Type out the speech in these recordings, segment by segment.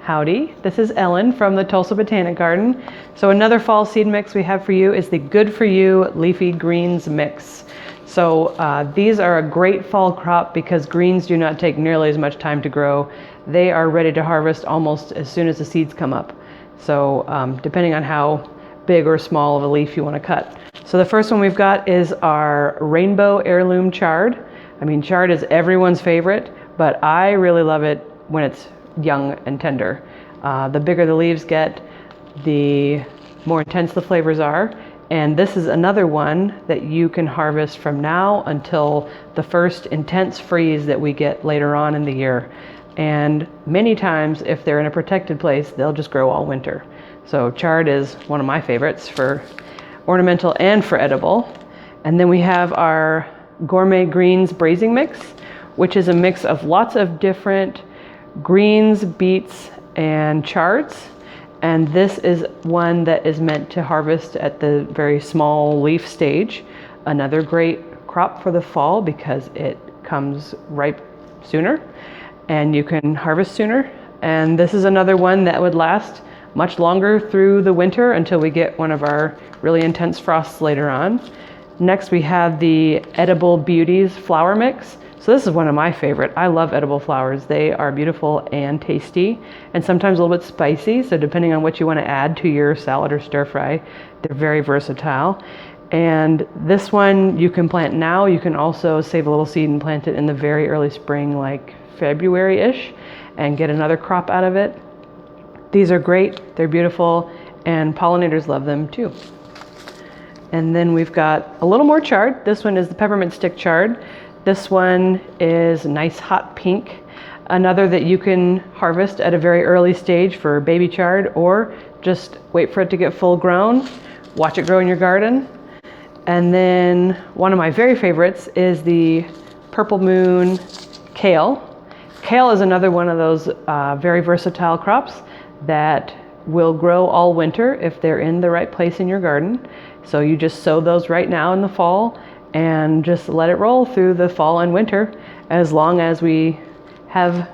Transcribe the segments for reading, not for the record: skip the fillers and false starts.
Howdy, this is Ellen from the Tulsa Botanic Garden. So another fall seed mix we have for you is the Good For You Leafy Greens mix. So these are a great fall crop because greens do not take nearly as much time to grow. They are ready to harvest almost as soon as the seeds come up. So depending on how big or small of a leaf you want to cut. So the first one we've got is our Rainbow Heirloom Chard. I mean, chard is everyone's favorite, but I really love it when it's young and tender. The bigger the leaves get, the more intense the flavors are. And this is another one that you can harvest from now until the first intense freeze that we get later on in the year. And many times, if they're in a protected place, they'll just grow all winter. So chard is one of my favorites for ornamental and for edible. And then we have our Gourmet Greens braising mix, which is a mix of lots of different greens, beets, and chards. And this is one that is meant to harvest at the very small leaf stage. Another great crop for the fall because it comes ripe sooner and you can harvest sooner. And this is another one that would last much longer through the winter until we get one of our really intense frosts later on. Next we have the Edible Beauties flower mix. So this is one of my favorite. I love edible flowers. They are beautiful and tasty and sometimes a little bit spicy. So depending on what you want to add to your salad or stir fry, they're very versatile. And this one you can plant now. You can also save a little seed and plant it in the very early spring, like February-ish, and get another crop out of it. These are great. They're beautiful and pollinators love them too. And then we've got a little more chard. This one is the Peppermint stick chard. This one is nice hot pink. Another that you can harvest at a very early stage for baby chard, or just wait for it to get full grown, watch it grow in your garden. And then one of my very favorites is the Purple Moon Kale. Kale is another one of those very versatile crops that will grow all winter if they're in the right place in your garden. So you just sow those right now in the fall and just let it roll through the fall and winter as long as we have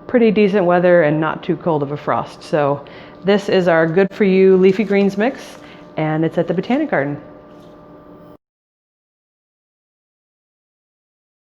pretty decent weather and not too cold of a frost. So this is our Good For You Leafy Greens mix, and it's at the Botanic Garden.